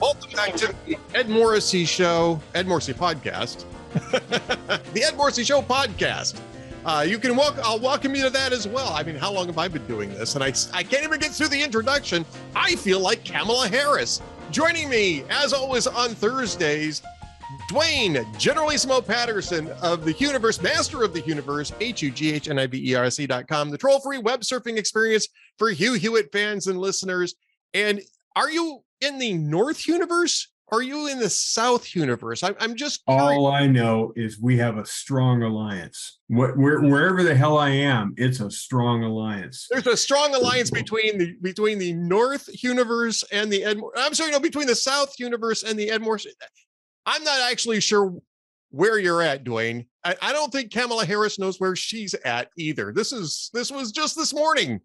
Ultimate Activity, Ed Morrissey Show, Ed Morrissey Podcast, the Ed Morrissey Show Podcast. I'll welcome you to that as well. I mean, how long have I been doing this? And I can't even get through the introduction. I feel like Kamala Harris. Joining me, as always, on Thursdays, Duane Generalissimo Patterson of the Universe, Master of the Universe, HUGHNIVERC.com, the troll-free web surfing experience for Hugh Hewitt fans and listeners. And are you in the North Universe? Are you in the South Universe? I'm just curious. All I know is we have a strong alliance. Wherever the hell I am, it's a strong alliance. There's a strong alliance between the North Universe and the between the South Universe and the Ed Morrissey. I'm not actually sure where you're at, Duane. I don't think Kamala Harris knows where she's at either. This was just this morning.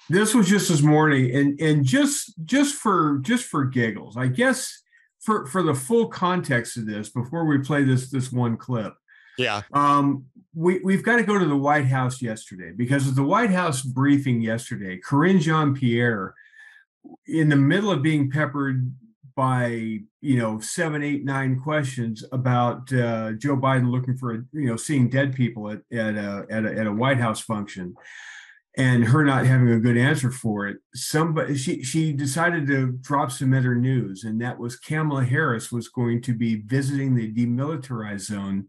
This was just this morning, and just for giggles, I guess for the full context of this, before we play this one clip. Yeah. We've got to go to the White House yesterday, because of the White House briefing yesterday, Karine Jean-Pierre, in the middle of being peppered by 7, 8, 9 questions about Joe Biden looking for seeing dead people at a White House function, and her not having a good answer for it, she decided to drop some other news, and that was Kamala Harris was going to be visiting the demilitarized zone.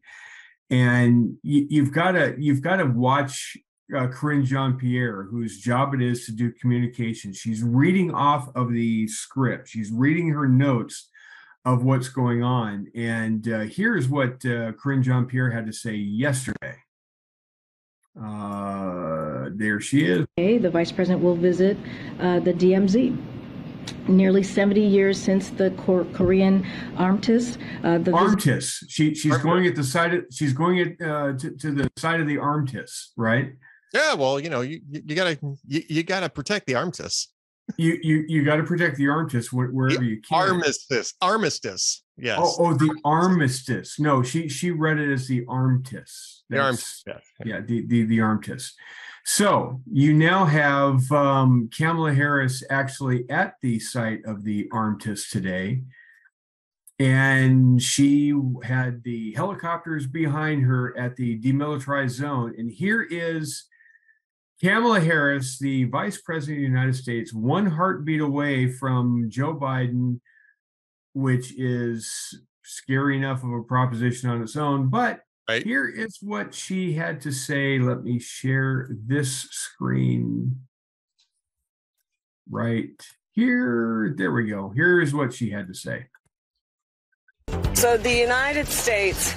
And you've got to watch Karine Jean-Pierre, whose job it is to do communication. She's reading off of the script. She's reading her notes of what's going on. And here's what Karine Jean-Pierre had to say yesterday. There she is. The Vice President will visit the DMZ. Nearly 70 years since the Korean armistice. Armistice. She's going at the side of to the side of the armistice, right? Yeah, well, you gotta protect the armistice. You got to protect the armistice wherever you can. Armistice. Yes. Oh, the armistice. No, she read it as the armistice. The armistice. Yeah, the armistice. So you now have Kamala Harris actually at the site of the armistice today, and she had the helicopters behind her at the demilitarized zone. And here is Kamala Harris, the Vice President of the United States, one heartbeat away from Joe Biden, which is scary enough of a proposition on its own. But right. Here is what she had to say. Let me share this screen right here. There we go. Here is what she had to say. So the United States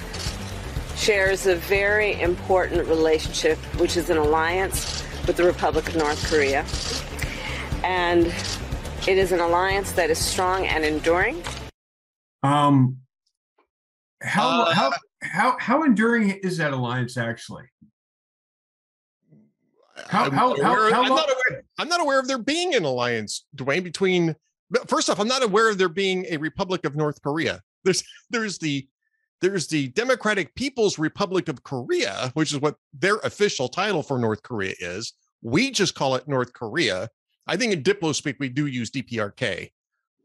shares a very important relationship, which is an alliance with the Republic of North Korea. And it is an alliance that is strong and enduring. How enduring is that alliance actually? I'm not aware of there being an alliance, Duane, between. First off, I'm not aware of there being a Republic of North Korea. There's the Democratic People's Republic of Korea, which is what their official title for North Korea is. We just call it North Korea. I think in Diplo speak we do use DPRK.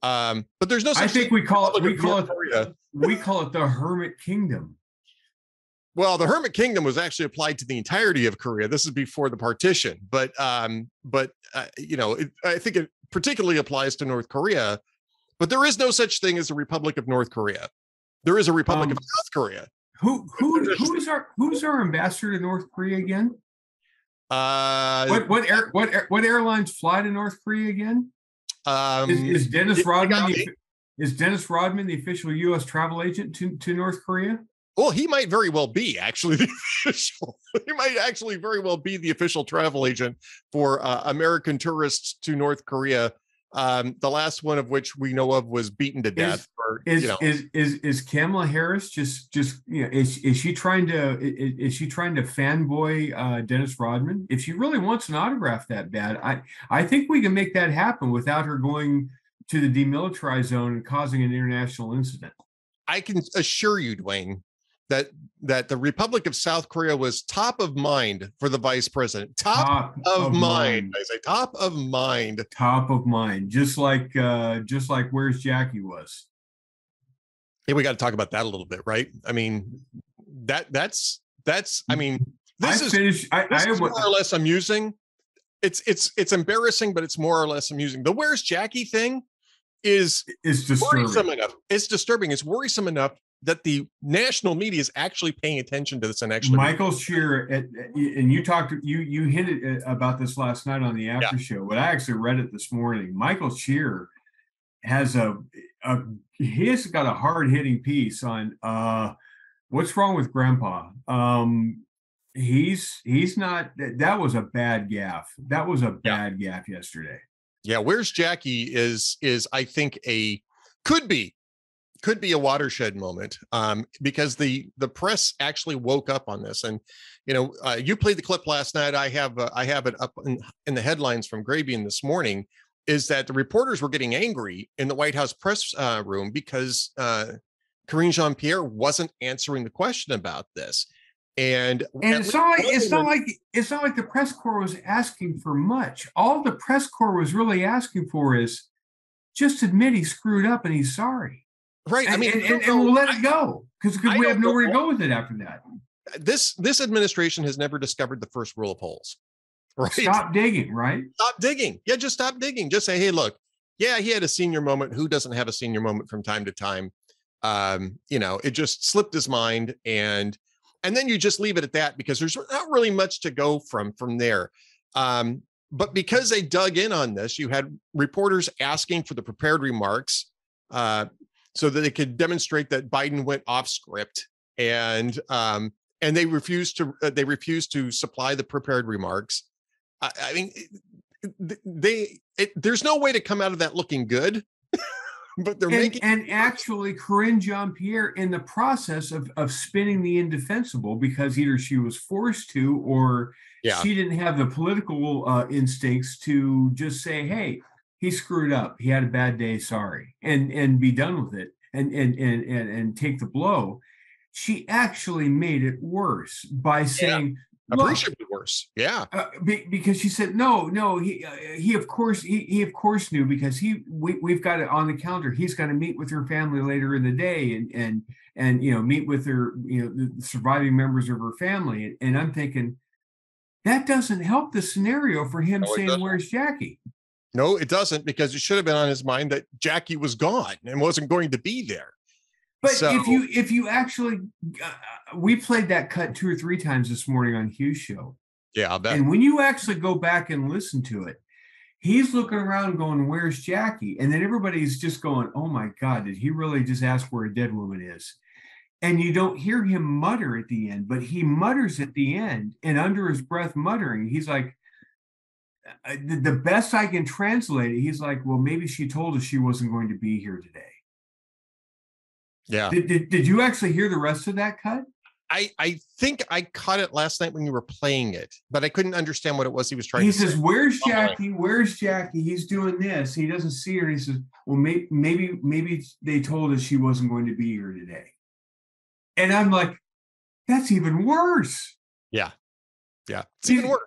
But there's no such I think we call it the Hermit Kingdom. Well, the Hermit Kingdom was actually applied to the entirety of Korea. This is before the partition, but I think it particularly applies to North Korea. But there is no such thing as a Republic of North Korea. There is a Republic of South Korea. Who's our ambassador to North Korea again? What airlines fly to North Korea again? Is Dennis Rodman the official U.S. travel agent to North Korea? Well, he might very well be actually the official. He might actually very well be the official travel agent for American tourists to North Korea. The last one of which we know of was beaten to death. Is Kamala Harris is she trying to fanboy Dennis Rodman? If she really wants an autograph that bad, I think we can make that happen without her going to the demilitarized zone and causing an international incident. I can assure you, Duane, that the Republic of South Korea was top of mind for the vice president. Top of mind. I say top of mind. Top of mind. Just like Where's Jackie was. Yeah, we got to talk about that a little bit, right? I mean, that's I mean, this is more or less amusing. It's embarrassing, but it's more or less amusing. The "Where's Jackie" thing is worrisome enough. It's disturbing. It's worrisome enough that the national media is actually paying attention to this and actually. Michael Shear, and you hinted about this last night on the after show, but I actually read it this morning. Michael Shear has he's got a hard hitting piece on what's wrong with Grandpa. He's not. That was a bad gaffe. That was a bad gaffe yesterday. Yeah, "Where's Jackie" is I think could be a watershed moment, because the press actually woke up on this. And you played the clip last night. I have it up in the headlines from Grabian this morning. Is that the reporters were getting angry in the White House press room because Karine Jean-Pierre wasn't answering the question about this. And it's not like the press corps was asking for much. All the press corps was really asking for is just admit he screwed up and he's sorry. Right. And we'll let it go because we have nowhere to go with it after that. This administration has never discovered the first rule of holes. Right. Stop digging, right? Stop digging. Yeah, just stop digging. Just say, hey, look, yeah, he had a senior moment. Who doesn't have a senior moment from time to time? It just slipped his mind, and then you just leave it at that because there's not really much to go from there. But because they dug in on this, you had reporters asking for the prepared remarks so that they could demonstrate that Biden went off script, and they refused to supply the prepared remarks. I mean, there's no way to come out of that looking good, but they're actually Karine Jean-Pierre in the process of spinning the indefensible because either she was forced to or she didn't have the political instincts to just say, hey, he screwed up. He had a bad day. Sorry. And be done with it and take the blow. She actually made it worse by saying, appreciably worse. Yeah. Because she said, no, he of course knew because we've got it on the calendar. He's got to meet with her family later in the day and meet with her, the surviving members of her family. And I'm thinking that doesn't help the scenario for him saying, "Where's Jackie?" No, it doesn't, because it should have been on his mind that Jackie was gone and wasn't going to be there. But if you actually, we played that cut 2 or 3 times this morning on Hugh's show. Yeah, I'll bet. And when you actually go back and listen to it, he's looking around going, "Where's Jackie?" And then everybody's just going, "Oh my God, did he really just ask where a dead woman is?" And you don't hear him mutter at the end, but he mutters at the end, and under his breath muttering, he's like, the best I can translate it, he's like, "Well, maybe she told us she wasn't going to be here today." Yeah. Did you actually hear the rest of that cut? I think I caught it last night when you were playing it, but I couldn't understand what it was he was trying to say. He says, "Where's Jackie? Where's Jackie?" He's doing this. He doesn't see her. And he says, "Well, maybe they told us she wasn't going to be here today." And I'm like, that's even worse. Yeah. Yeah. It's even worse.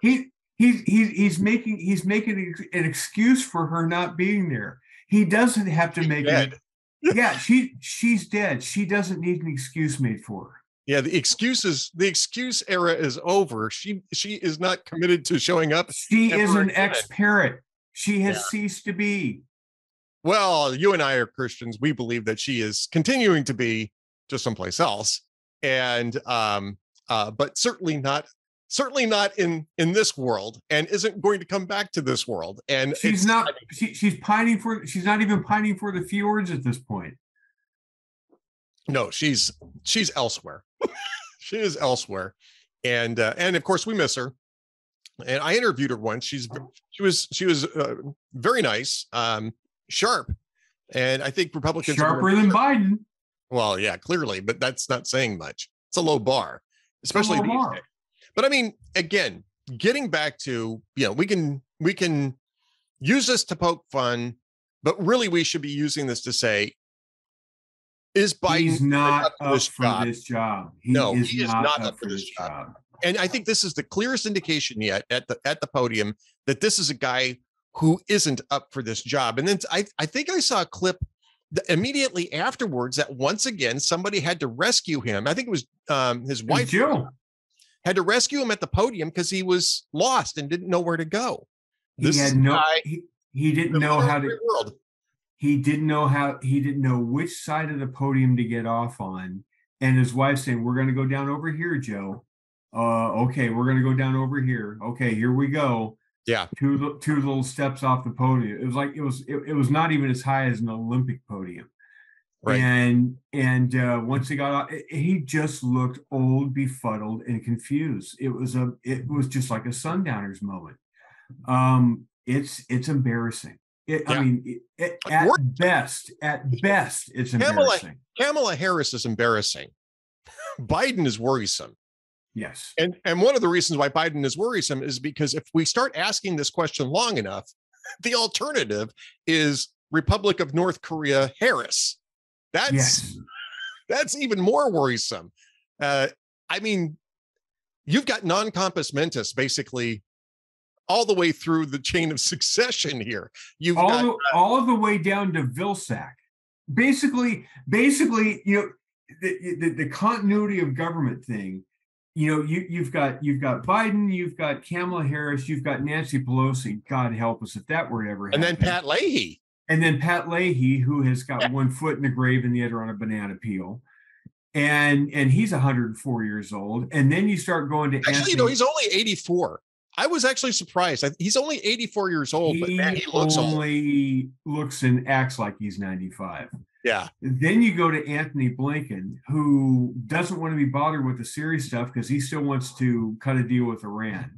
He's making an excuse for her not being there. He doesn't have to make it. Yeah, she's dead. She doesn't need an excuse made for her. Yeah, the excuse era is over. She is not committed to showing up. She is an ex-parent. She has ceased to be. Well, you and I are Christians. We believe that she is continuing to be just someplace else, and but certainly not in this world, and isn't going to come back to this world. And she's not. She's pining for. She's not even pining for the fjords at this point. No, she's elsewhere. She is elsewhere, and of course we miss her. And I interviewed her once. She was very nice, sharp, and I think Republicans sharper than Biden. Well, yeah, clearly, but that's not saying much. It's a low bar, especially these days. But I mean, again, getting back to, we can use this to poke fun, but really we should be using this to say, is Biden He's not up for this job? He is not up for this job. And I think this is the clearest indication yet at the podium that this is a guy who isn't up for this job. And then I think I saw a clip immediately afterwards that once again, somebody had to rescue him. I think it was his wife Jill had to rescue him at the podium because he was lost and didn't know where to go. He didn't know how to. He didn't know which side of the podium to get off on. And his wife saying, "We're going to go down over here, Joe. Okay, we're going to go down over here. Okay, here we go." Yeah, two little steps off the podium. It was like it was not even as high as an Olympic podium. Right. And once he got off, he just looked old, befuddled, and confused. It was just like a Sundowner's moment. It's embarrassing. I mean, at best, it's embarrassing. Kamala Harris is embarrassing. Biden is worrisome. Yes. And one of the reasons why Biden is worrisome is because if we start asking this question long enough, the alternative is Republic of North Korea Harris. That's even more worrisome. I mean, you've got non compos mentis basically all the way through the chain of succession here. You've got all the way down to Vilsack. Basically, you know, the continuity of government thing. You know, you've got Biden, you've got Kamala Harris, you've got Nancy Pelosi. God help us if that were to ever happen. And then Pat Leahy. Who has got one foot in the grave and the other on a banana peel. And he's 104 years old. And then you start going to Anthony. No, he's only 84. I was actually surprised. He's only 84 years old, but man, he looks only looks and acts like he's 95. Yeah. Then you go to Anthony Blinken, who doesn't want to be bothered with the serious stuff because he still wants to cut a deal with Iran.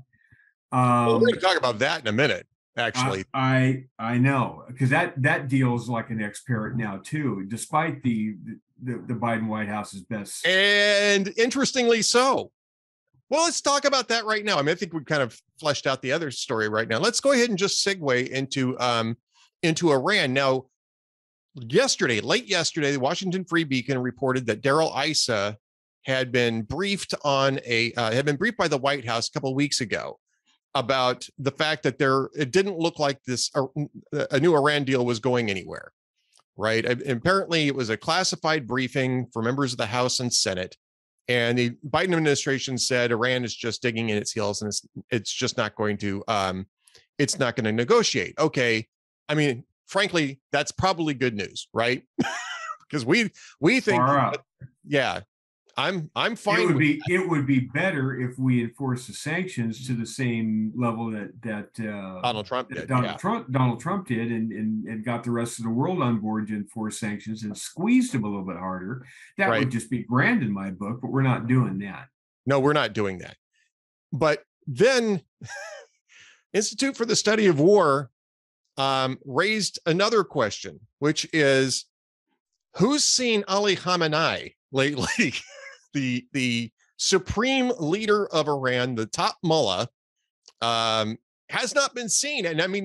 We're going to talk about that in a minute. Actually, I know, because that deal is like an ex-parrot now too, despite the Biden White House's best. And interestingly so. Well, let's talk about that right now. I mean, I think we've kind of fleshed out the other story right now. Let's go ahead and just segue into Iran. Now, late yesterday, the Washington Free Beacon reported that Darrell Issa had been briefed by the White House a couple of weeks ago about the fact that it didn't look like a new Iran deal was going anywhere, right? Apparently, it was a classified briefing for members of the House and Senate. And the Biden administration said Iran is just digging in its heels and it's just not going to negotiate. Okay. I mean, frankly, that's probably good news, right? Because we think, I'm fine. It would be better if we enforce the sanctions to the same level that Donald Trump did. Donald Trump did, and got the rest of the world on board to enforce sanctions and squeezed them a little bit harder. That would just be grand in my book, but we're not doing that. No, we're not doing that. But then, Institute for the Study of War raised another question, which is, who's seen Ali Khamenei lately? The supreme leader of Iran, the top mullah, has not been seen. And I mean,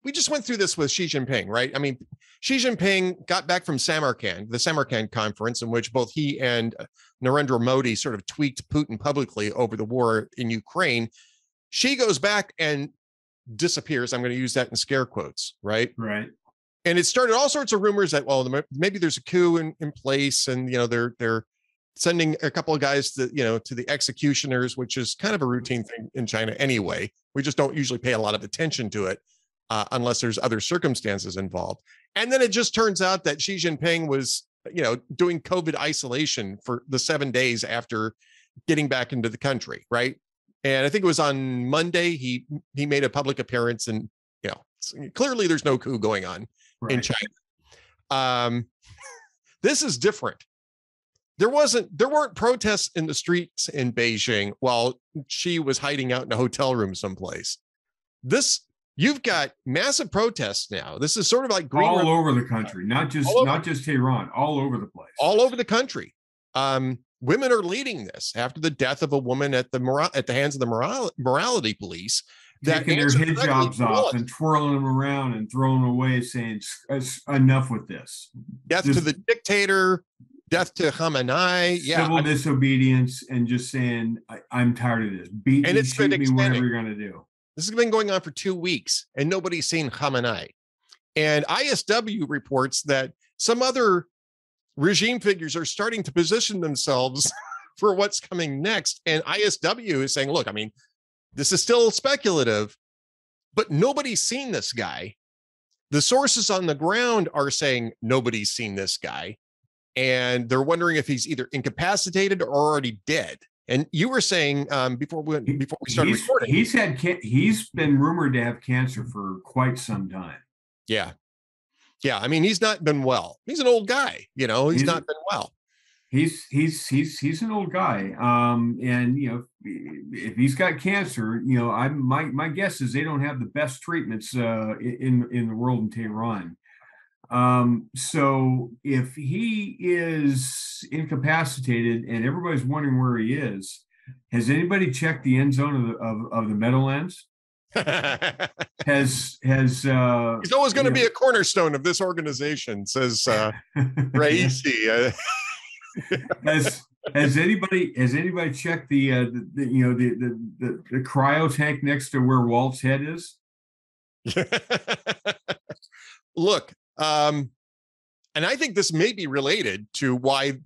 we just went through this with Xi Jinping, right? I mean, Xi Jinping got back from the Samarkand conference, in which both he and Narendra Modi sort of tweaked Putin publicly over the war in Ukraine. Xi goes back and disappears. I'm going to use that in scare quotes, right? Right. And it started all sorts of rumors that, well, maybe there's a coup in place, and they're sending a couple of guys to the executioners, which is kind of a routine thing in China anyway. We just don't usually pay a lot of attention to it unless there's other circumstances involved. And then it just turns out that Xi Jinping was, doing COVID isolation for the 7 days after getting back into the country, right? And I think it was on Monday he made a public appearance, and clearly there's no coup going on. Right. In China. This is different. There weren't protests in the streets in Beijing while Xi was hiding out in a hotel room someplace. You've got massive protests now. This is sort of like all over the country, not just Tehran, all over the place. All over the country. Women are leading this after the death of a woman at the hands of the morality police. Taking their hijabs off and twirling them around and throwing them away, saying, enough with this. Death to the dictator, death to Khamenei. Civil disobedience, and just saying, I'm tired of this. Beat me, shoot me, whatever you're going to do. This has been going on for 2 weeks, and nobody's seen Khamenei. And ISW reports that some other regime figures are starting to position themselves for what's coming next. And ISW is saying, look, I mean, this is still speculative, but nobody's seen this guy. The sources on the ground are saying nobody's seen this guy. And they're wondering if he's either incapacitated or already dead. And you were saying before we started recording, he's been rumored to have cancer for quite some time. Yeah. I mean, he's not been well. He's an old guy, he's not been well. He's an old guy. And if he's got cancer, my guess is they don't have the best treatments in the world in Tehran. So if he is incapacitated and everybody's wondering where he is, has anybody checked the end zone of the Meadowlands? He's always going to be a cornerstone of this organization, says Raisi. Has anybody checked the cryo tank next to where Walt's head is? Look, and I think this may be related to why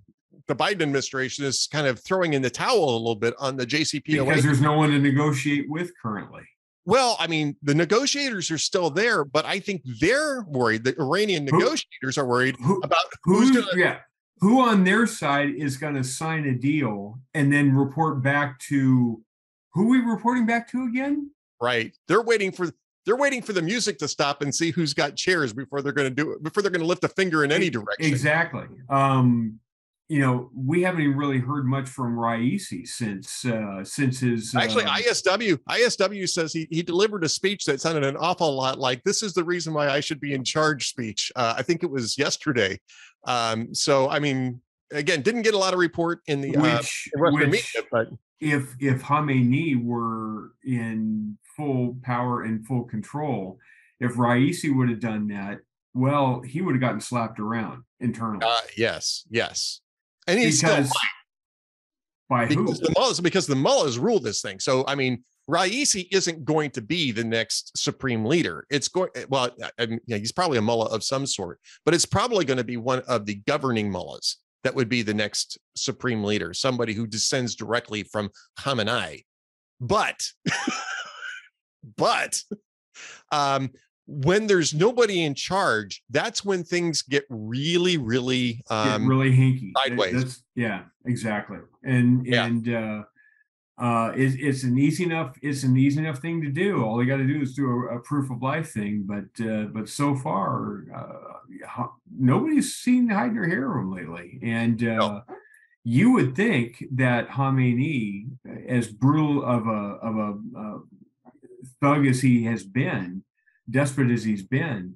the Biden administration is kind of throwing in the towel a little bit on the JCPOA. Because there's no one to negotiate with currently. Well, I mean, the negotiators are still there, but I think they're worried. The Iranian negotiators are worried about who on their side is going to sign a deal and then report back to who are we reporting back to again? Right. They're waiting for the music to stop and see who's got chairs before they're going to do it, before they're going to lift a finger in any direction. Exactly. We haven't even really heard much from Raisi since his actually ISW says he delivered a speech that sounded an awful lot like "This is the reason why I should be in charge" speech. I think it was yesterday. So I mean, again, didn't get a lot of report in the media, but if Khamenei were in full power and full control, if Raisi would have done that, well, he would have gotten slapped around internally. Yes. And he's still because the mullahs rule this thing. So, I mean, Raisi isn't going to be the next supreme leader. He's probably a mullah of some sort, but it's probably going to be one of the governing mullahs that would be the next supreme leader, somebody who descends directly from Khamenei. But when there's nobody in charge, that's when things get really, really, really hinky sideways. Exactly. It's an easy enough thing to do. All you got to do is do a proof of life thing. But so far, nobody's seen hide nor hair of him lately. And you would think that Khamenei, as brutal of a thug as he has been, desperate as he's been,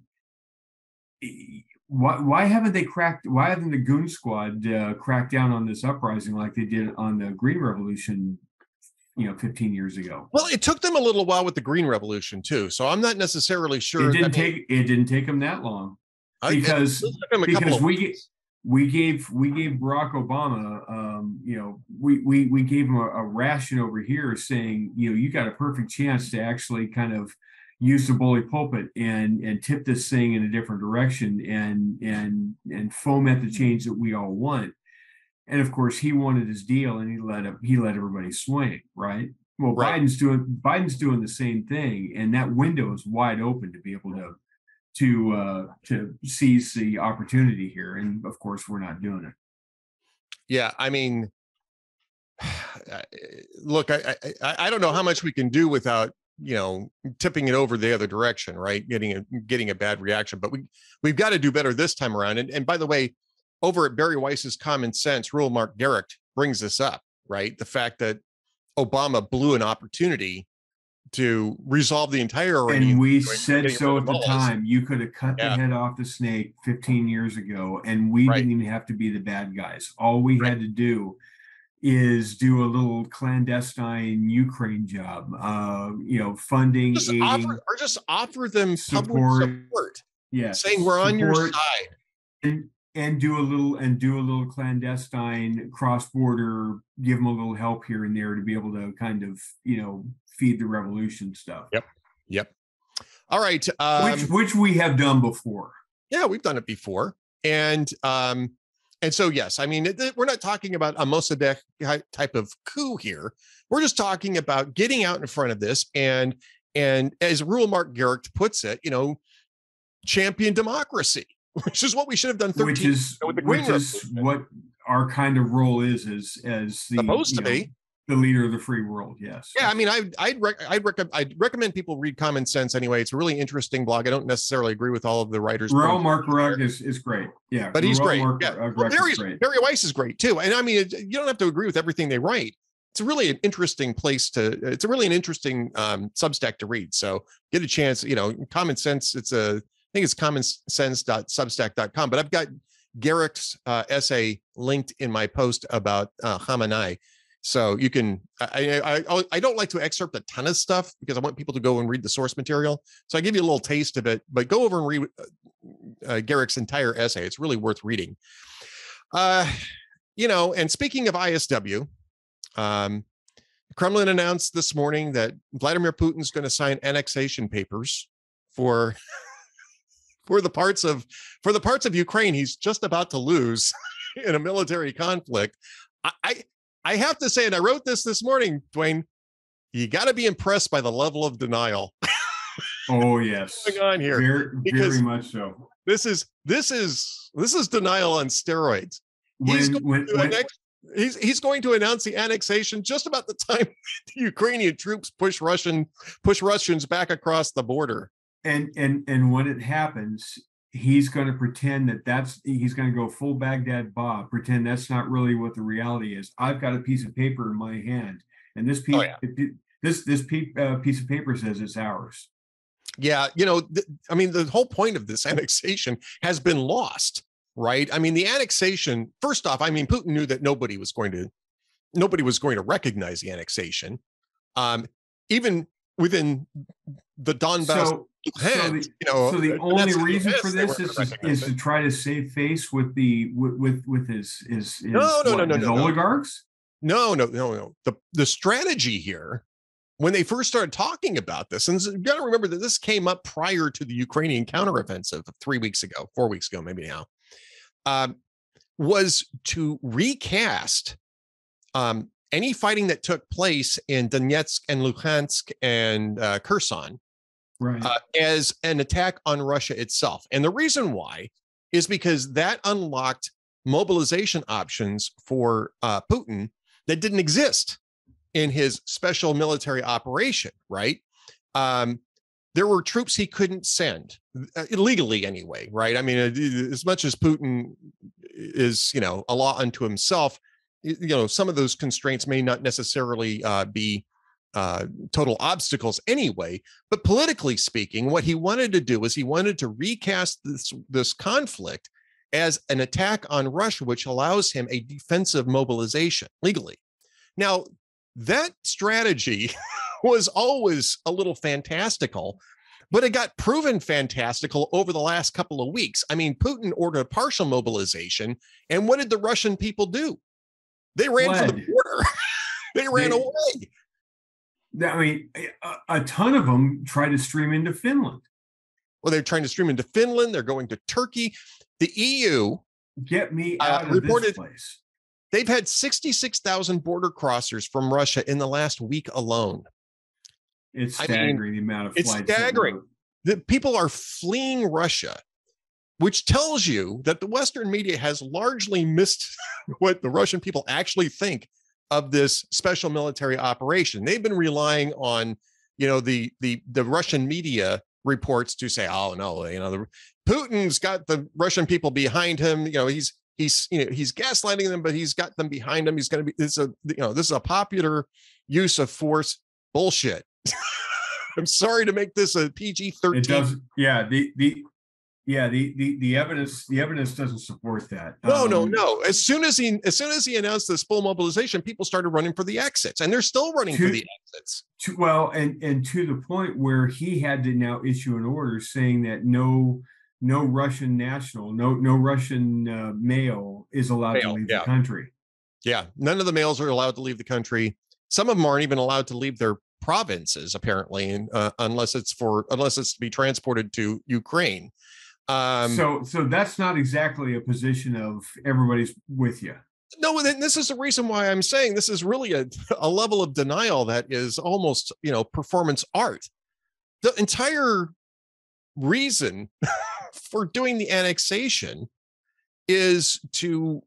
why haven't the goon squad cracked down on this uprising like they did on the Green Revolution 15 years ago? Well, it took them a little while with the Green Revolution too, so I'm not necessarily sure. It didn't take them that long, because we gave Barack Obama, we gave him a ration over here saying, you got a perfect chance to actually kind of use the bully pulpit and tip this thing in a different direction and foment the change that we all want. And of course, he wanted his deal, and he let everybody swing, right? Well, right. Biden's doing the same thing, and that window is wide open to be able to seize the opportunity here. And of course, we're not doing it. Yeah, I mean, look, I don't know how much we can do without tipping it over the other direction, right? Getting a bad reaction, but we've got to do better this time around. And by the way, over at Barry Weiss's Common Sense, Rule Mark Garrick brings this up, right? The fact that Obama blew an opportunity to resolve the entire Iranian. And we said so at the time. You could have cut the head off the snake 15 years ago, and we didn't even have to be the bad guys. All we had to do is do a little clandestine Ukraine job, funding, just offer them public support. Yeah, saying we're on your side, and do a little clandestine cross-border, give them a little help here and there to be able to kind of feed the revolution stuff. Yep. All right. Which we have done before. Yeah, we've done it before. And so, yes, I mean, we're not talking about a Mossadegh type of coup here. We're just talking about getting out in front of this and as Rule Mark Garrick puts it, champion democracy, which is what we should have done 13 which is what our kind of role is as the supposed to be the leader of the free world. Yes. Yeah. I mean, I'd recommend people read Common Sense anyway. It's a really interesting blog. I don't necessarily agree with all of the writers. Mark Rugg is great. Yeah. But he's great. Barry Weiss is great too. And I mean, you don't have to agree with everything they write. It's really an interesting it's really an interesting Substack to read. So get a chance, Common Sense. I think it's commonsense.substack.com, but I've got Garrick's essay linked in my post about Khamenei. So you can, I don't like to excerpt a ton of stuff because I want people to go and read the source material. So I give you a little taste of it, but go over and read Garrick's entire essay. It's really worth reading. And speaking of ISW, Kremlin announced this morning that Vladimir Putin's going to sign annexation papers for the parts of Ukraine he's just about to lose in a military conflict. I have to say, and I wrote this morning, Duane, you got to be impressed by the level of denial. Oh yes, going on here, very much so. This is denial on steroids. He's going to announce the annexation just about the time the Ukrainian troops push Russians back across the border. And when it happens, he's going to pretend he's going to go full Baghdad Bob, pretend that's not really what the reality is. I've got a piece of paper in my hand, and this piece of paper says it's ours. Yeah, the whole point of this annexation has been lost, right? I mean, the annexation. First off, Putin knew that nobody was going to recognize the annexation, even within the Donbass. So the only reason for this is to try to save face with his oligarchs. No. The strategy here, when they first started talking about this, and you got to remember that this came up prior to the Ukrainian counteroffensive of 4 weeks ago, maybe now, was to recast any fighting that took place in Donetsk and Luhansk and Kherson. Right. As an attack on Russia itself. And the reason why is because that unlocked mobilization options for Putin that didn't exist in his special military operation, right? There were troops he couldn't send, illegally anyway, right? I mean, as much as Putin is, a law unto himself, some of those constraints may not necessarily be total obstacles anyway, but politically speaking, what he wanted to do is he wanted to recast this conflict as an attack on Russia, which allows him a defensive mobilization legally. Now, that strategy was always a little fantastical, but it got proven fantastical over the last couple of weeks. I mean, Putin ordered a partial mobilization, and what did the Russian people do? They ran for the border. They ran away. I mean, a ton of them try to stream into Finland. Well, they're trying to stream into Finland. They're going to Turkey. The EU get me out of this place. They've had 66,000 border crossers from Russia in the last week alone. It's staggering the amount of flights. It's staggering. The people are fleeing Russia, which tells you that the Western media has largely missed what the Russian people actually think of this special military operation. They've been relying on, the Russian media reports to say, oh no, Putin's got the Russian people behind him. He's gaslighting them, but he's got them behind him. He's going to be, this is a popular use of force bullshit. I'm sorry to make this a PG-13. It does. Yeah. The evidence doesn't support that. No. As soon as he announced this full mobilization, people started running for the exits, and they're still running for the exits. And to the point where he had to now issue an order saying that no Russian national, no Russian male is allowed to leave the country. Yeah, none of the males are allowed to leave the country. Some of them aren't even allowed to leave their provinces, apparently, and unless it's to be transported to Ukraine. So that's not exactly a position of everybody's with you. No, and this is the reason why I'm saying this is really a level of denial that is almost, performance art. The entire reason for doing the annexation is to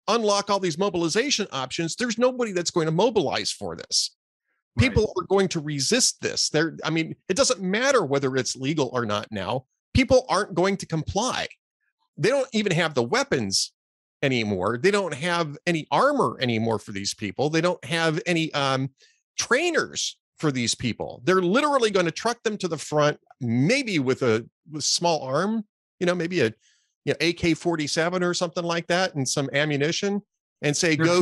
unlock all these mobilization options. There's nobody that's going to mobilize for this. People are going to resist this. It doesn't matter whether it's legal or not now. People aren't going to comply. They don't even have the weapons anymore. They don't have any armor anymore for these people. They don't have any trainers for these people. They're literally going to truck them to the front, maybe with a small arm, maybe a AK-47 or something like that, and some ammunition, and say, they're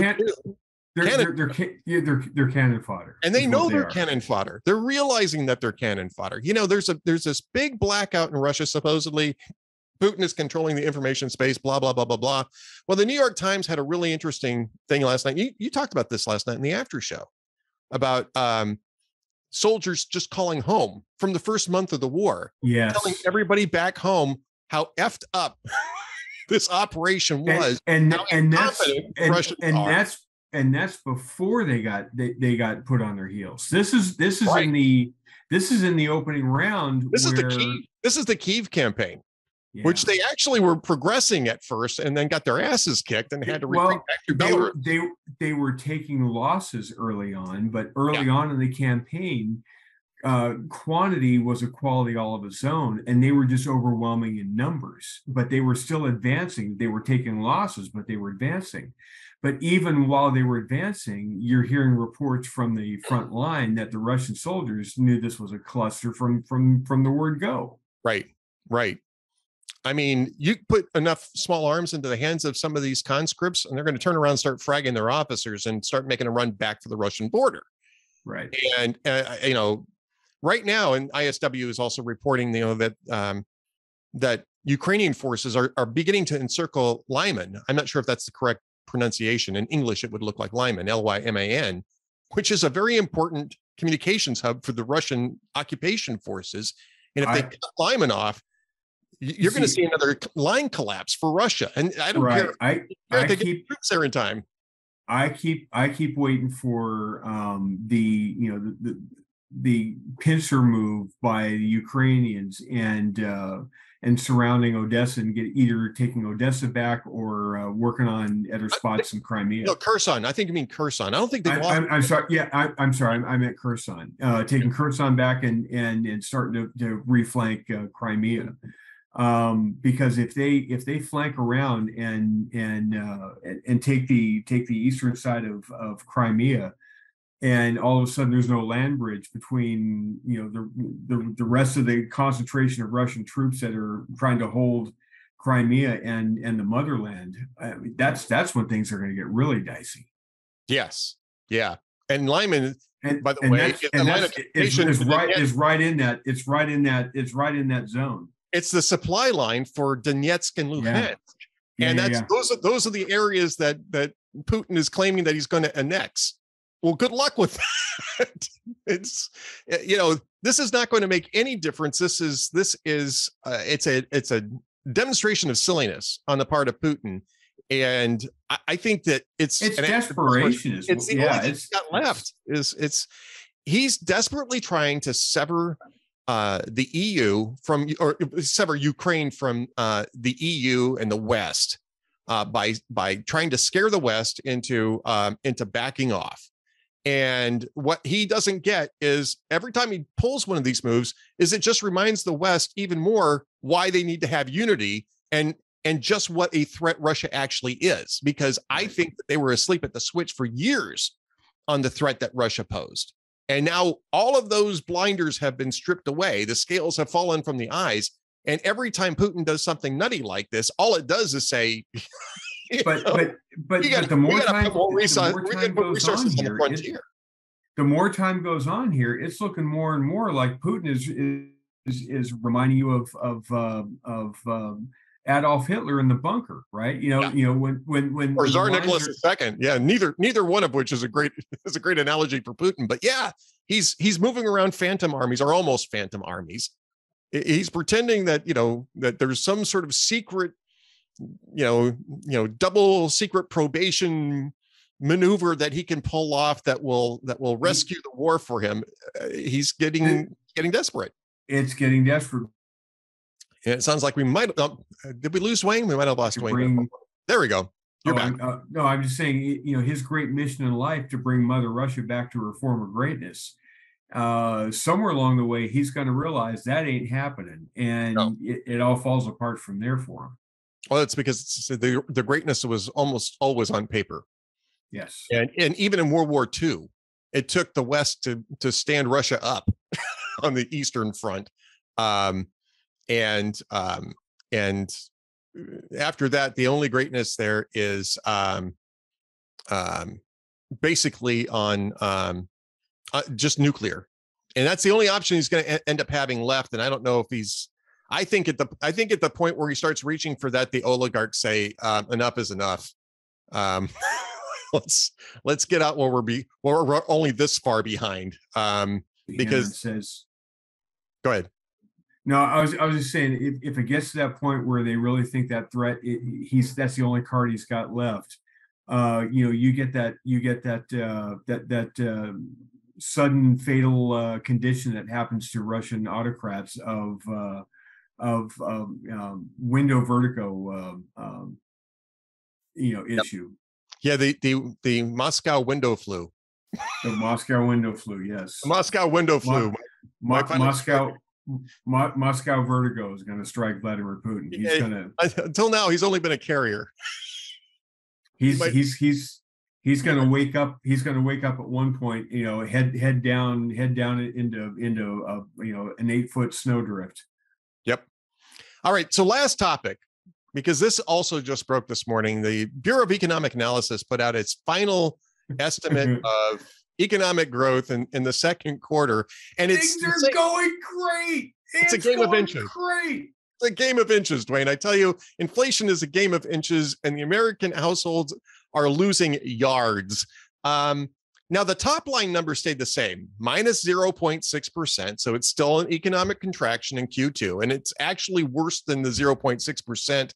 cannon fodder. And they know they're cannon fodder. They're realizing that they're cannon fodder. There's this big blackout in Russia, supposedly. Putin is controlling the information space, blah, blah, blah, blah, blah. Well, the New York Times had a really interesting thing last night. You talked about this last night in the after show about soldiers just calling home from the first month of the war. Yes. Telling everybody back home how effed up this operation was. And that's before they got put on their heels. This is right. in the opening round. This is the Kyiv campaign. Yeah. Which they actually were progressing at first, and then got their asses kicked and had to retreat back to Belarus. They were taking losses early on, but early on in the campaign, quantity was a quality all of its own, and they were just overwhelming in numbers. But they were still advancing. They were taking losses, but they were advancing. But even while they were advancing, you're hearing reports from the front line that the Russian soldiers knew this was a cluster from the word go. Right. You put enough small arms into the hands of some of these conscripts, and they're going to turn around and start fragging their officers and start making a run back for the Russian border. Right. And, right now, and ISW is also reporting, that Ukrainian forces are beginning to encircle Lyman. I'm not sure if that's the correct pronunciation. In English, it would look like Lyman, Lyman, which is a very important communications hub for the Russian occupation forces. And if they cut Lyman off, you're going to see another line collapse for Russia, and I don't care. I keep troops there in time. I keep waiting for the pincer move by the Ukrainians and surrounding Odessa and either taking Odessa back or working on other spots in Crimea. No, Kherson. I think you mean Kherson. I don't think they've lost. I'm sorry. Yeah, I'm sorry. I meant Kherson. Taking Kherson back and starting to reflank Crimea. Because if they flank around and take the eastern side of Crimea, and all of a sudden there's no land bridge between the rest of the concentration of Russian troops that are trying to hold Crimea and the motherland, that's when things are going to get really dicey. Yes, yeah, and Lyman. By the way, is right in that zone. It's the supply line for Donetsk and Luhansk. And those are the areas that Putin is claiming that he's going to annex. Well, good luck with that. It's this is not going to make any difference. It's a demonstration of silliness on the part of Putin. And I think that it's desperation. It's the only thing he's got left. He's desperately trying to sever the EU or sever Ukraine from the EU and the West by trying to scare the West into backing off. And what he doesn't get is every time he pulls one of these moves is it just reminds the West even more why they need to have unity and just what a threat Russia actually is, because I think that they were asleep at the switch for years on the threat that Russia posed. And now all of those blinders have been stripped away. The scales have fallen from the eyes. And every time Putin does something nutty like this, all it does is say, but the more time goes on here, it's looking more and more like Putin is reminding you of Adolf Hitler in the bunker, right? When or Tsar Nicholas II. Yeah, neither one of which is a great analogy for Putin. But yeah, he's moving around phantom armies, or almost phantom armies. He's pretending that that there's some sort of secret, double secret probation maneuver that he can pull off that will rescue the war for him. He's getting desperate. It's getting desperate. And it sounds like we might. Did we lose Wayne? We might have lost Wayne. There we go. You're back. No, I'm just saying, his great mission in life to bring Mother Russia back to her former greatness. Somewhere along the way, he's going to realize that ain't happening, and it all falls apart from there for him. Well, it's because the greatness was almost always on paper. Yes, and even in World War II, it took the West to stand Russia up on the Eastern Front. And after that, the only greatness there is basically on just nuclear, and that's the only option he's going to end up having left. And I don't know if he's. I think at the point where he starts reaching for that, the oligarchs say enough is enough. Let's get out while we're only this far behind. Because it says, go ahead. No, I was just saying, if it gets to that point where they really think that threat, that's the only card he's got left. You get that sudden fatal condition that happens to Russian autocrats of window vertigo, issue. Yeah, the Moscow window flu. The Moscow window flu, yes. The Moscow window flu. Moscow vertigo is going to strike Vladimir Putin. He's going to. Until now, he's only been a carrier. He's going to wake up. He's going to wake up at one point. Head down into an 8-foot snowdrift. Yep. All right. So last topic, because this also just broke this morning. The Bureau of Economic Analysis put out its final estimate of economic growth in the second quarter, and things are going great. It's a game of inches. Great. It's a game of inches, Duane. I tell you, inflation is a game of inches, and the American households are losing yards. Now, the top line number stayed the same, minus 0.6%. So it's still an economic contraction in Q2, and it's actually worse than the 0.6%.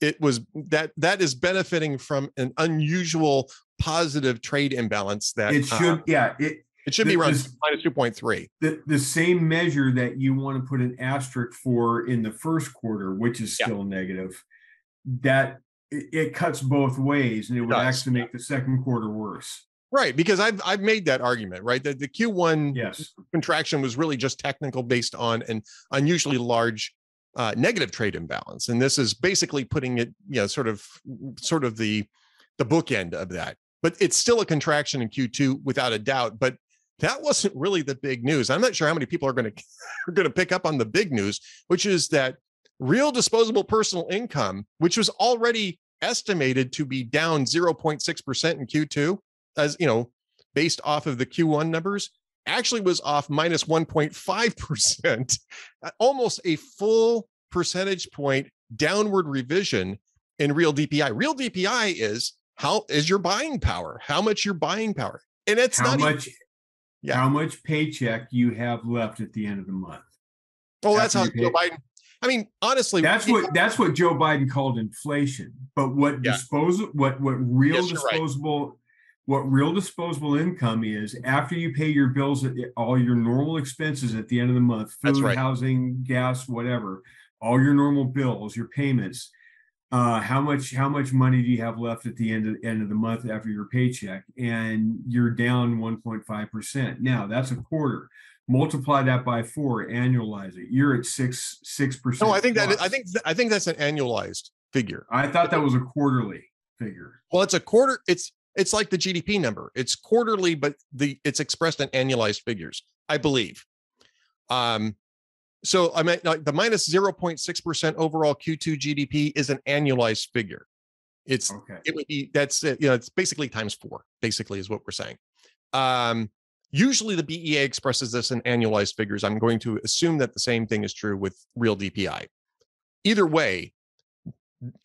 It was that is benefiting from an unusual positive trade imbalance that it should, it should be around minus 2.3. The same measure that you want to put an asterisk for in the first quarter, which is still negative, that it cuts both ways, and it would actually make the second quarter worse. Right, because I've made that argument, right? That the Q1 contraction was really just technical, based on an unusually large negative trade imbalance, and this is basically putting it, sort of the bookend of that. But it's still a contraction in Q2 without a doubt. But that wasn't really the big news. I'm not sure how many people are going to pick up on the big news, which is that real disposable personal income, which was already estimated to be down 0.6% in Q2, as based off of the Q1 numbers, actually was off minus 1.5%, almost a full percentage point downward revision in real DPI. Real DPI is how is your buying power, how much your buying power, and it's how much paycheck you have left at the end of the month. Oh, that's how Joe Biden. I mean, honestly, that's what Joe Biden called inflation. But what real disposable income is after you pay your bills, all your normal expenses at the end of the month, food, housing, gas, whatever, all your normal bills, your payments. How much money do you have left at the end of the month after your paycheck? And you're down 1.5%. Now that's a quarter. Multiply that by 4, annualize it. You're at 6%. No, I think that's an annualized figure. I thought that was a quarterly figure. Well, it's a quarter. It's like the GDP number. It's quarterly, but it's expressed in annualized figures, I believe. So I mean, like the minus 0.6% overall Q2 GDP is an annualized figure. It would be, that's it. It's basically times 4, basically is what we're saying. Usually the BEA expresses this in annualized figures. I'm going to assume that the same thing is true with real DPI. Either way,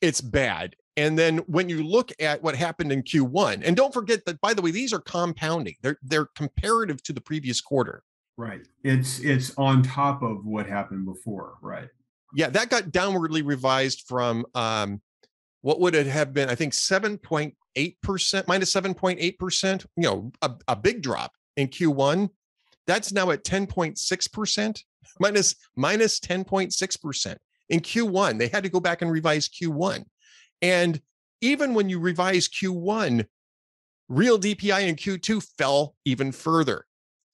it's bad. And then when you look at what happened in Q1, and don't forget that, by the way, these are compounding. They're comparative to the previous quarter. Right. It's on top of what happened before. Right. Yeah, that got downwardly revised from what would it have been? I think 7.8%, minus 7.8%. You know, a big drop in Q1. That's now at 10.6%, minus 10.6% in Q1. They had to go back and revise Q1. And even when you revise Q1, real DPI in Q2 fell even further.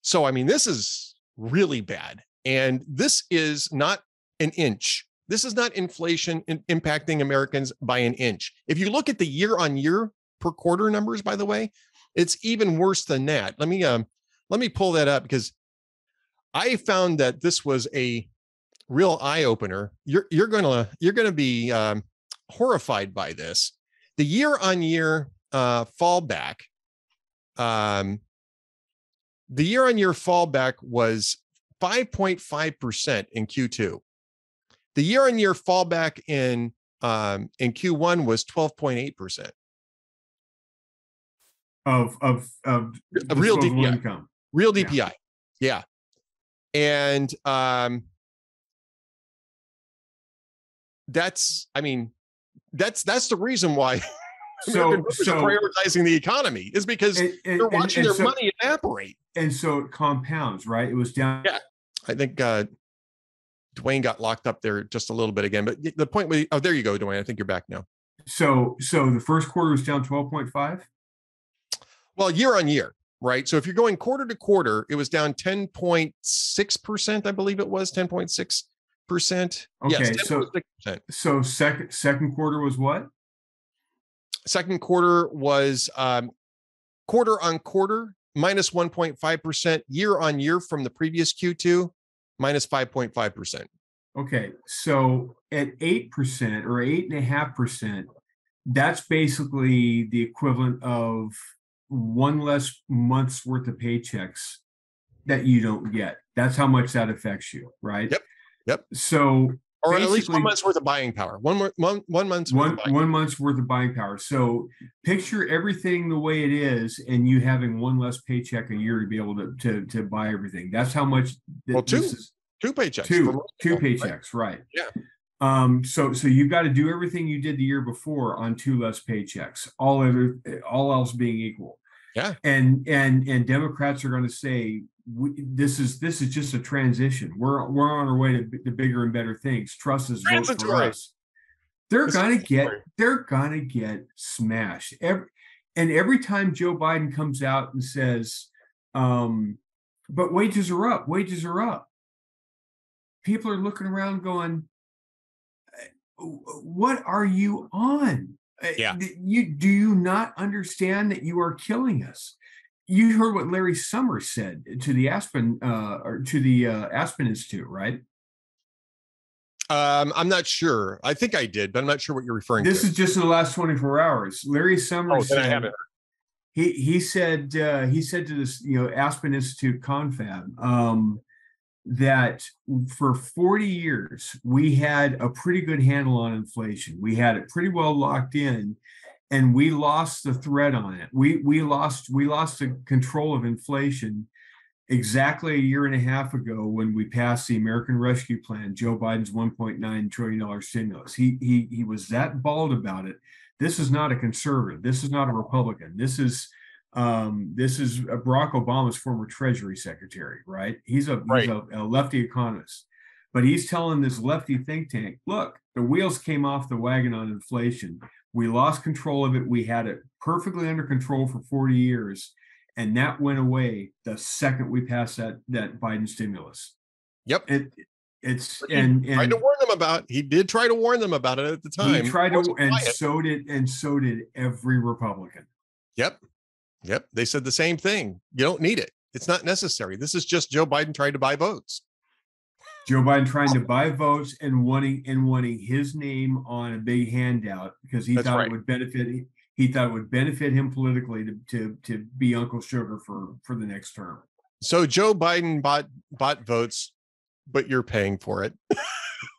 So, I mean, this is really bad. And this is not an inch. This is not inflation impacting Americans by an inch. If you look at the year on year per quarter numbers, by the way, it's even worse than that. Let me pull that up, because I found that this was a real eye opener. You're gonna be horrified by this. The year on year fallback. The year on year fallback was 5.5% in Q2. The year on year fallback in Q1 was 12.8%. Of real DPI income. Real DPI. Yeah. And that's the reason why American voters are prioritizing the economy, is because they're watching their money evaporate. And so it compounds, right? It was down. Yeah. I think Duane got locked up there just a little bit again, but the point there you go, Duane. I think you're back now. So the first quarter was down 12.5. Well, year on year, right? So if you're going quarter to quarter, it was down 10.6%. I believe it was 10.6%. Okay, yes, 10.6%. So second quarter was what? Second quarter was quarter on quarter minus 1.5%, year on year from the previous Q2 minus 5.5%. Okay, so at 8% or 8.5%, that's basically the equivalent of one less month's worth of paychecks that you don't get. That's how much that affects you, right? Yep. So, or at least 1 month's worth of buying power. One month's worth of buying power. So picture everything the way it is, and you having one less paycheck a year to be able to buy everything. That's how much. Two paychecks. Two paychecks, right? Yeah. So you've got to do everything you did the year before on two less paychecks. All else being equal. Yeah. And Democrats are going to say, this is just a transition. We're on our way to bigger and better things. Trust us, vote for us. They're gonna get smashed. Every time Joe Biden comes out and says, but wages are up. People are looking around going, what are you on? Yeah. Do you not understand that you are killing us? You heard what Larry Summers said to the Aspen Institute, right? I'm not sure. I think I did, but I'm not sure what you're referring to. This is just in the last 24 hours. Larry Summers said, I haven't. He said to this, Aspen Institute confab, that for 40 years we had a pretty good handle on inflation. We had it pretty well locked in, and we lost the thread on it. We lost the control of inflation exactly a year and a half ago when we passed the American Rescue Plan, Joe Biden's $1.9 trillion stimulus. He was that bald about it. This is not a conservative. This is not a Republican. This is Barack Obama's former Treasury Secretary, right? He's a lefty economist, but he's telling this lefty think tank, look, the wheels came off the wagon on inflation. We lost control of it. We had it perfectly under control for 40 years, and that went away the second we passed that Biden stimulus. Yep. It's tried to warn them about. He did try to warn them about it at the time. He tried to, and so did every Republican. Yep. They said the same thing. You don't need it. It's not necessary. This is just Joe Biden trying to buy votes. Joe Biden trying to buy votes and wanting his name on a big handout because he thought it would benefit. He thought it would benefit him politically to be Uncle Sugar for the next term. So Joe Biden bought votes, but you're paying for it.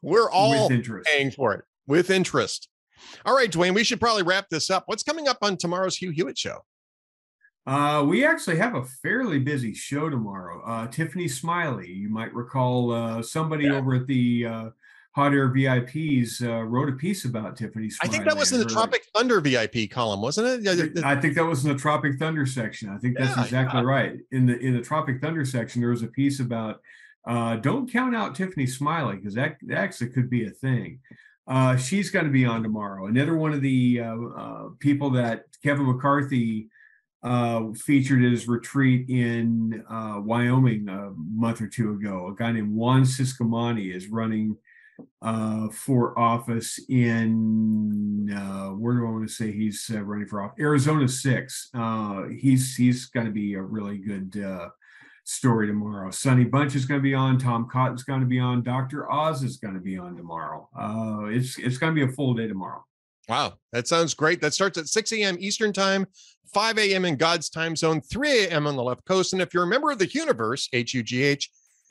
We're all paying for it with interest. All right, Duane, we should probably wrap this up. What's coming up on tomorrow's Hugh Hewitt Show? We actually have a fairly busy show tomorrow. Tiffany Smiley, you might recall somebody over at the Hot Air VIPs wrote a piece about Tiffany Smiley. I think that was in the Tropic Thunder VIP column, wasn't it? I think that was in the Tropic Thunder section. I think that's exactly right. In the Tropic Thunder section, there was a piece about don't count out Tiffany Smiley, because that actually could be a thing. She's going to be on tomorrow. Another one of the people that Kevin McCarthy featured at his retreat in Wyoming a month or two ago. A guy named Juan Ciscomani is running for office in where do I want to say he's running for office? Arizona 6. He's going to be a really good story tomorrow. Sonny Bunch is going to be on. Tom Cotton's going to be on. Dr. Oz is going to be on tomorrow. It's going to be a full day tomorrow. Wow, that sounds great. That starts at 6 a.m. Eastern time, 5 a.m. in God's time zone, 3 a.m. on the left coast. And if you're a member of the Huniverse,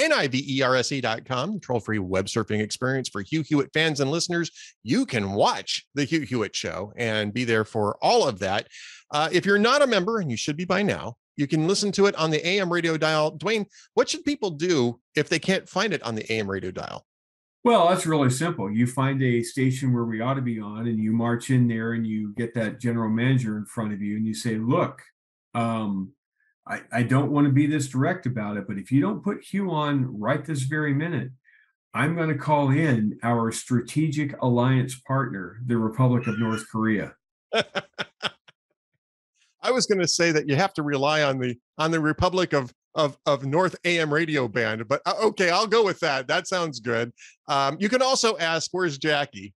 HUGHNIVERSE.com, troll-free web surfing experience for Hugh Hewitt fans and listeners, you can watch the Hugh Hewitt Show and be there for all of that. If you're not a member, and you should be by now, you can listen to it on the AM radio dial. Duane, what should people do if they can't find it on the AM radio dial? Well, that's really simple. You find a station where we ought to be on, and you march in there and you get that general manager in front of you and you say, look, I don't want to be this direct about it, but if you don't put Hugh on right this very minute, I'm going to call in our strategic alliance partner, the Republic of North Korea. I was going to say that you have to rely on the Republic of North AM radio band, but okay, I'll go with that. That sounds good. You can also ask, where's Jackie?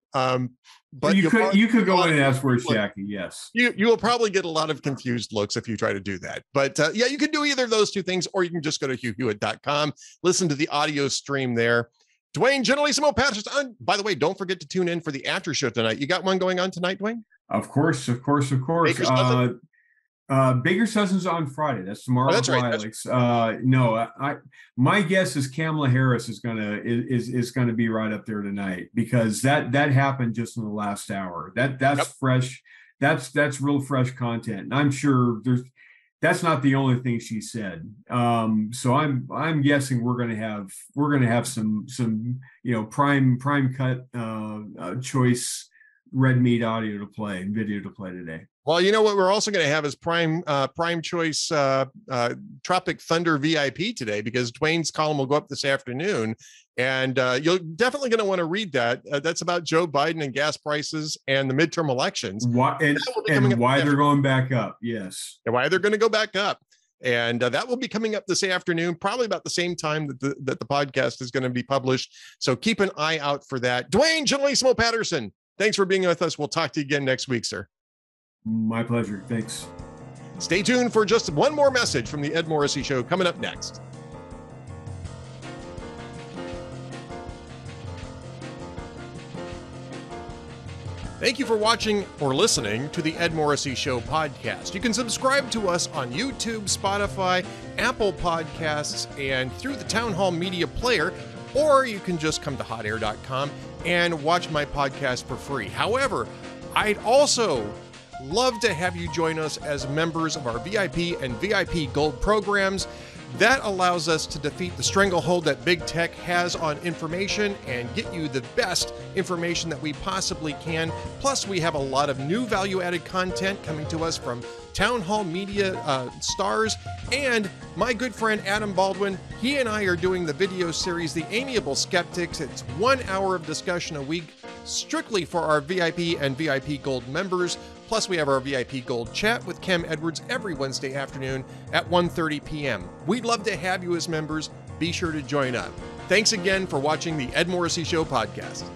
But you could go in and ask, where's Jackie? Yes. You will probably get a lot of confused looks if you try to do that. But yeah, you can do either of those two things, or you can just go to HughHewitt.com, listen to the audio stream there. Duane, Generalissimo Patterson. By the way, don't forget to tune in for the after show tonight. You got one going on tonight, Duane? Of course. Baker's Dozen's on Friday. That's tomorrow. Oh, that's right. No, my guess is Kamala Harris is gonna be right up there tonight, because that happened just in the last hour. That's fresh. That's real fresh content. And I'm sure that's not the only thing she said. So I'm guessing we're gonna have some prime cut choice red meat audio to play and video to play today. Well, you know what we're also going to have is prime choice Tropic Thunder VIP today, because Duane's column will go up this afternoon, and you're definitely going to want to read that. That's about Joe Biden and gas prices and the midterm elections. Why they're going back up. Yes. And why they're going to go back up. And that will be coming up this afternoon, probably about the same time that the podcast is going to be published. So keep an eye out for that. Duane Generalissimo Patterson, thanks for being with us. We'll talk to you again next week, sir. My pleasure. Thanks. Stay tuned for just one more message from the Ed Morrissey Show coming up next. Thank you for watching or listening to the Ed Morrissey Show podcast. You can subscribe to us on YouTube, Spotify, Apple Podcasts, and through the Town Hall Media Player, or you can just come to hotair.com and watch my podcast for free. However, I'd also love to have you join us as members of our VIP and VIP Gold programs. That allows us to defeat the stranglehold that big tech has on information and get you the best information that we possibly can. Plus, we have a lot of new value-added content coming to us from Town Hall Media stars and my good friend Adam Baldwin. He and I are doing the video series, The Amiable Skeptics. It's 1 hour of discussion a week, strictly for our VIP and VIP Gold members. Plus, we have our VIP Gold chat with Kem Edwards every Wednesday afternoon at 1:30 p.m. We'd love to have you as members. Be sure to join up. Thanks again for watching the Ed Morrissey Show podcast.